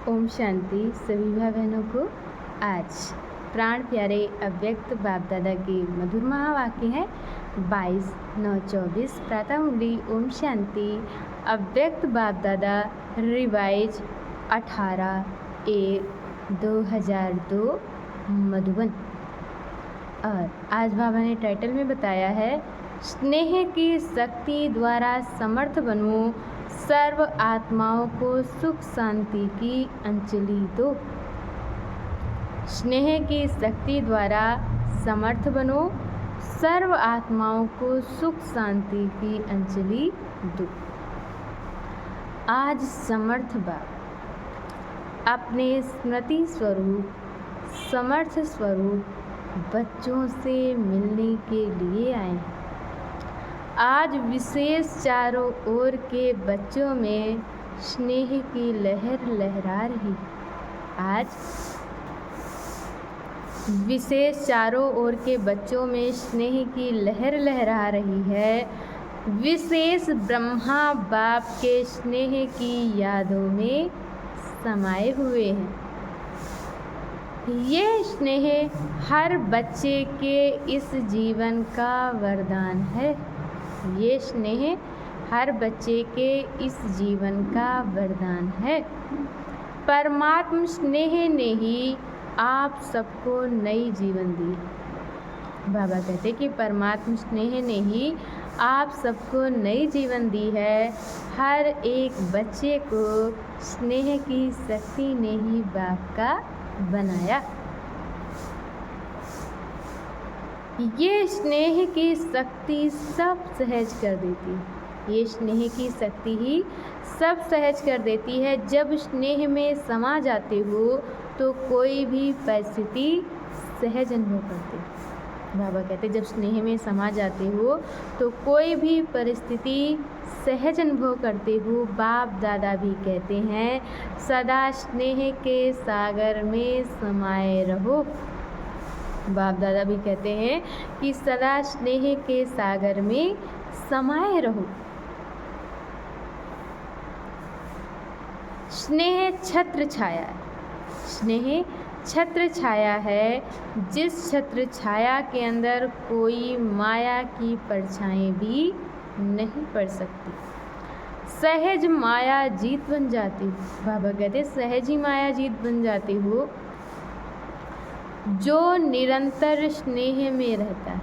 ओम शांति। सभी भाई बहनों को आज प्राण प्यारे अव्यक्त बाप दादा के मधुर महावाक्य है 22/9/24 प्रातः मुरली। ओम शांति। अव्यक्त बाप दादा रिवाइज 18/1/2002 मधुबन। और आज बाबा ने टाइटल में बताया है स्नेह की शक्ति द्वारा समर्थ बनो, सर्व आत्माओं को सुख शांति की अंजलि दो। स्नेह की शक्ति द्वारा समर्थ बनो, सर्व आत्माओं को सुख शांति की अंजलि दो। आज समर्थ बाप अपने स्मृति स्वरूप समर्थ स्वरूप बच्चों से मिलने के लिए आए हैं। आज विशेष चारों ओर के बच्चों में स्नेह की लहर लहरा रही। आज विशेष चारों ओर के बच्चों में स्नेह की लहर लहरा रही है। विशेष ब्रह्मा बाप के स्नेह की यादों में समाये हुए हैं। ये स्नेह हर बच्चे के इस जीवन का वरदान है। ये स्नेह हर बच्चे के इस जीवन का वरदान है। परमात्म स्नेह ने ही आप सबको नई जीवन दी। बाबा कहते कि परमात्म स्नेह ने ही आप सबको नई जीवन दी है। हर एक बच्चे को स्नेह की शक्ति ने ही बाप का बनाया। ये स्नेह की शक्ति सब सहज कर देती है। ये स्नेह की शक्ति ही सब सहज कर देती है। जब स्नेह में समा जाते हो तो कोई भी परिस्थिति सहज अनुभव करते। बाबा कहते जब स्नेह में समा जाते हो तो कोई भी परिस्थिति सहज अनुभव करते हो। बाप दादा भी कहते हैं सदा स्नेह के सागर में समाये रहो। बाप दादा भी कहते हैं कि सदा स्नेह के सागर में समाये रहो। स्नेह छत्र छाया है। स्नेह छत्र छाया है। जिस छत्र छाया के अंदर कोई माया की परछाई भी नहीं पड़ सकती। सहज माया जीत बन जाती हो। बाबा कहते सहज ही माया जीत बन जाती हो। जो निरंतर स्नेह में रहता है,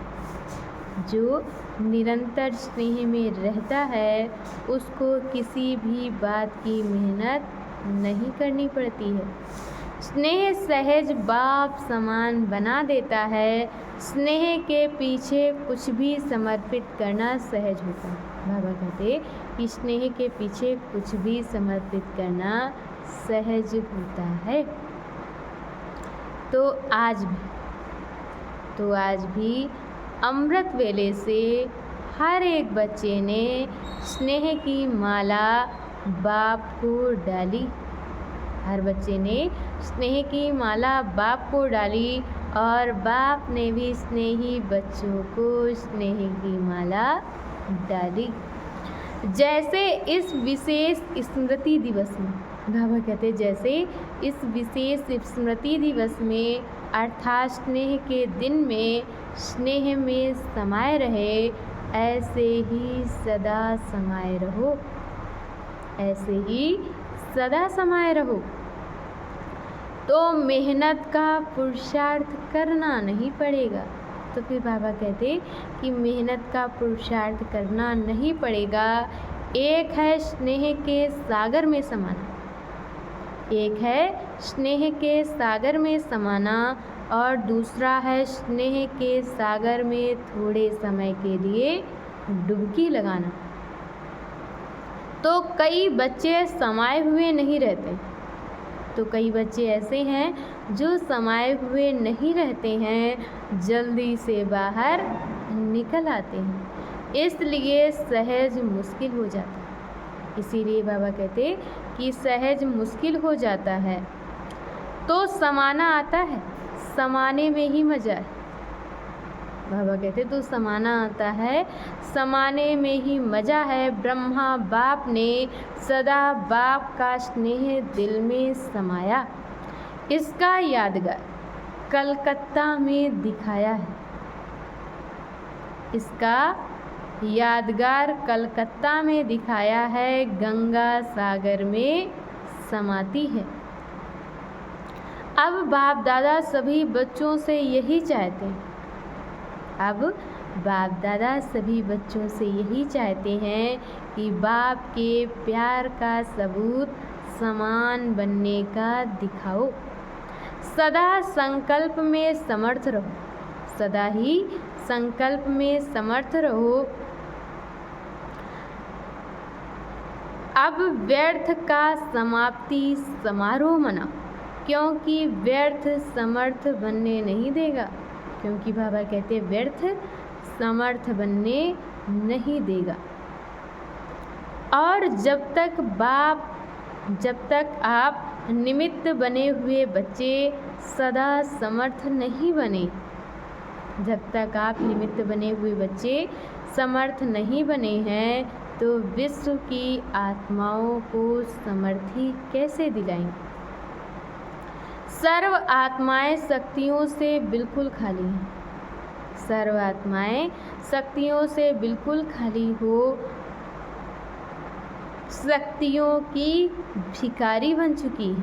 जो निरंतर स्नेह में रहता है उसको किसी भी बात की मेहनत नहीं करनी पड़ती है। स्नेह सहज बाप समान बना देता है। स्नेह के पीछे कुछ भी समर्पित करना सहज होता है। बाबा कहते कि स्नेह के पीछे कुछ भी समर्पित करना सहज होता है। तो आज भी अमृत वेले से हर एक बच्चे ने स्नेह की माला बाप को डाली। हर बच्चे ने स्नेह की माला बाप को डाली और बाप ने भी स्नेही बच्चों को स्नेह की माला डाली। जैसे इस विशेष स्मृति दिवस में बाबा कहते जैसे इस विशेष स्मृति दिवस में अर्थात स्नेह के दिन में स्नेह में समाये रहे, ऐसे ही सदा समाये रहो। ऐसे ही सदा समाये रहो। तो मेहनत का पुरुषार्थ करना नहीं पड़ेगा। तो फिर बाबा कहते कि मेहनत का पुरुषार्थ करना नहीं पड़ेगा। एक है स्नेह के सागर में समाना, एक है स्नेह के सागर में समाना और दूसरा है स्नेह के सागर में थोड़े समय के लिए डुबकी लगाना। तो कई बच्चे समाये हुए नहीं रहते। तो कई बच्चे ऐसे हैं जो समाये हुए नहीं रहते हैं, जल्दी से बाहर निकल आते हैं, इसलिए सहज मुश्किल हो जाता है। इसीलिए बाबा कहते कि सहज मुश्किल हो जाता है। तो समाना आता है, समाने में ही मज़ा है। बाबा कहते तो समाना आता है, समाने में ही मजा है। ब्रह्मा बाप ने सदा बाप का स्नेह दिल में समाया। इसका यादगार कलकत्ता में दिखाया है। इसका यादगार कलकत्ता में दिखाया है। गंगा सागर में समाती है। अब बाप दादा सभी बच्चों से यही चाहते हैं। अब बाप दादा सभी बच्चों से यही चाहते हैं कि बाप के प्यार का सबूत समान बनने का दिखाओ। सदा संकल्प में समर्थ रहो। सदा ही संकल्प में समर्थ रहो। अब व्यर्थ का समाप्ति समारोह मनाओ, क्योंकि व्यर्थ समर्थ बनने नहीं देगा। क्योंकि बाबा कहते व्यर्थ समर्थ बनने नहीं देगा। और जब तक आप निमित्त बने हुए बच्चे सदा समर्थ नहीं बने, जब तक आप निमित्त बने हुए बच्चे समर्थ नहीं बने हैं, तो विश्व की आत्माओं को समर्थी कैसे दिलाएंगे। सर्व आत्माएं शक्तियों से बिल्कुल खाली हैं। सर्व आत्माएं शक्तियों से बिल्कुल खाली हो, शक्तियों की भिखारी बन चुकी है।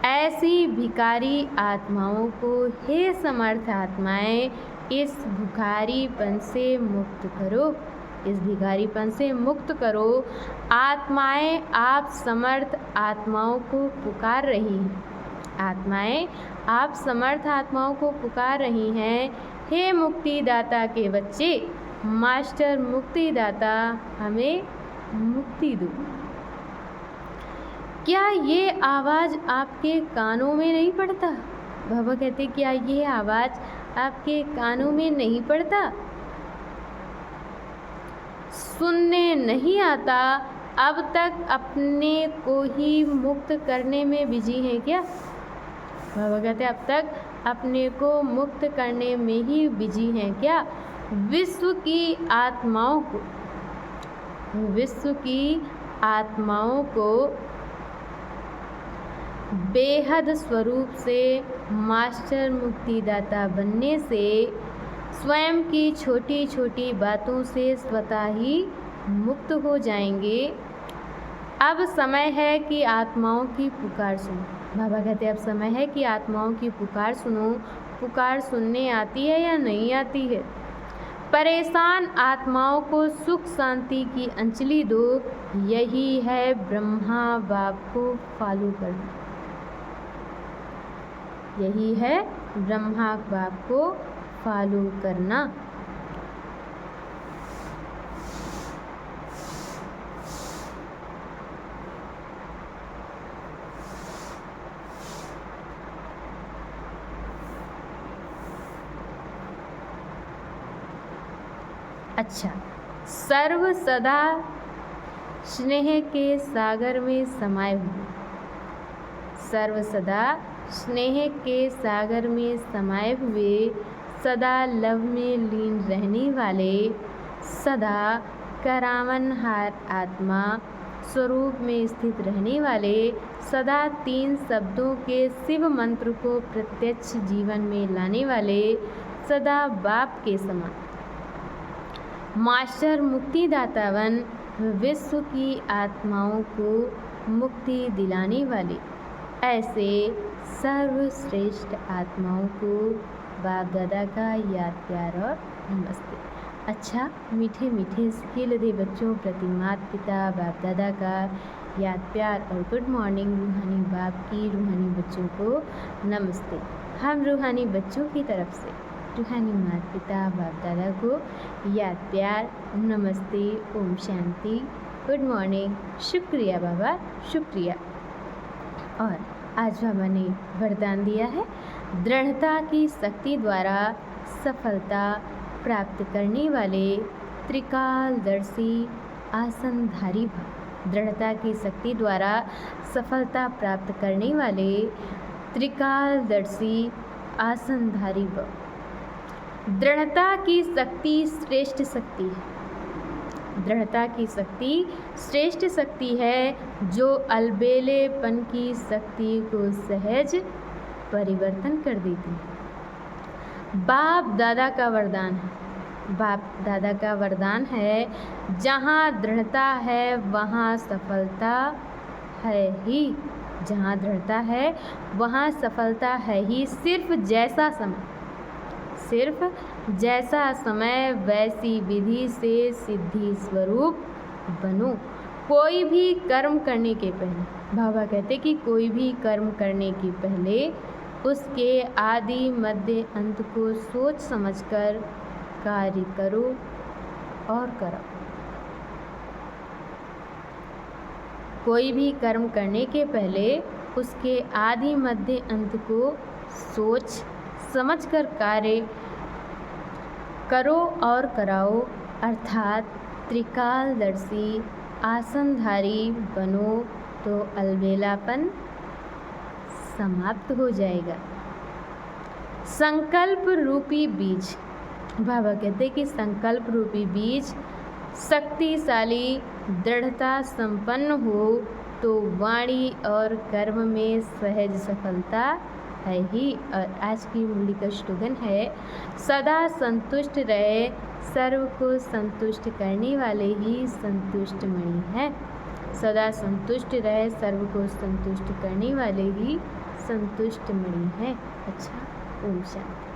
ऐसी भिखारी आत्माओं को हे समर्थ आत्माएं, इस भिखारीपन से मुक्त करो। इस भिखारीपन से मुक्त करो। आत्माएं आप समर्थ आत्माओं को पुकार रही हैं। आत्माएं आप समर्थ आत्माओं को पुकार रही हैं। हे मुक्तिदाता के बच्चे, मास्टर मुक्तिदाता हमें मुक्ति दो। क्या ये आवाज़ आपके कानों में नहीं पड़ता। बाबा कहते क्या ये आवाज़ आपके कानों में नहीं पड़ता, सुनने नहीं आता। अब तक अपने को ही मुक्त करने में बिजी हैं क्या। बाबा कहते अब तक अपने को मुक्त करने में ही बिजी हैं क्या। विश्व की आत्माओं को बेहद स्वरूप से मास्टर मुक्तिदाता बनने से स्वयं की छोटी छोटी बातों से स्वतः ही मुक्त हो जाएंगे। अब समय है कि आत्माओं की पुकार सुनो। बाबा कहते अब समय है कि आत्माओं की पुकार सुनो। पुकार सुनने आती है या नहीं आती है। परेशान आत्माओं को सुख शांति की अंजलि दो। यही है ब्रह्मा बाप को फॉलो करना। यही है ब्रह्मा बाप को फॉलो करना। अच्छा, सर्व सदा स्नेह के सागर में समाये हुए। सर्व सदा स्नेह के सागर में समाये हुए, सदा लव में लीन रहने वाले, सदा करावनहार आत्मा स्वरूप में स्थित रहने वाले, सदा 3 शब्दों के शिव मंत्र को प्रत्यक्ष जीवन में लाने वाले, सदा बाप के समान मास्टर मुक्तिदातावन, विश्व की आत्माओं को मुक्ति दिलाने वाले, ऐसे सर्वश्रेष्ठ आत्माओं को बाप दादा का याद प्यार और नमस्ते। अच्छा, मीठे मीठे खिलते बच्चों प्रति माता पिता बाप दादा का याद प्यार और गुड मॉर्निंग। रूहानी बाप की रूहानी बच्चों को नमस्ते। हम रूहानी बच्चों की तरफ से रूहानी माता पिता बाप दादा को याद प्यार नमस्ते, ओम शांति, गुड मॉर्निंग। शुक्रिया बाबा, शुक्रिया। और आज बाबा ने वरदान दिया है, दृढ़ता की शक्ति द्वारा सफलता प्राप्त करने वाले त्रिकालदर्शी आसनधारी भव। दृढ़ता की शक्ति द्वारा सफलता प्राप्त करने वाले त्रिकालदर्शी आसनधारी भव। दृढ़ता की शक्ति श्रेष्ठ शक्ति है। दृढ़ता की शक्ति श्रेष्ठ शक्ति है जो अलबेलेपन की शक्ति को सहज परिवर्तन कर देती है। बाप दादा का वरदान है। बाप दादा का वरदान है, जहाँ दृढ़ता है वहाँ सफलता है ही। जहाँ दृढ़ता है वहाँ सफलता है ही। सिर्फ जैसा समय वैसी विधि से सिद्धि स्वरूप बनो। कोई भी कर्म करने के पहले, बाबा कहते कि कोई भी कर्म करने के पहले उसके आदि मध्य अंत को सोच समझकर कार्य करो और करो। कोई भी कर्म करने के पहले उसके आदि मध्य अंत को सोच समझकर कार्य करो और कराओ, अर्थात त्रिकालदर्शी आसनधारी बनो तो अलबेलापन समाप्त हो जाएगा। संकल्प रूपी बीज, बाबा कहते कि संकल्प रूपी बीज शक्तिशाली दृढ़ता संपन्न हो तो वाणी और कर्म में सहज सफलता है ही। और आज की मुरली का स्लोगन है, सदा संतुष्ट रहे, सर्व को संतुष्ट करने वाले ही संतुष्ट मणि है। सदा संतुष्ट रहे, सर्व को संतुष्ट करने वाले ही संतुष्ट मणि है। अच्छा, ओम शांति।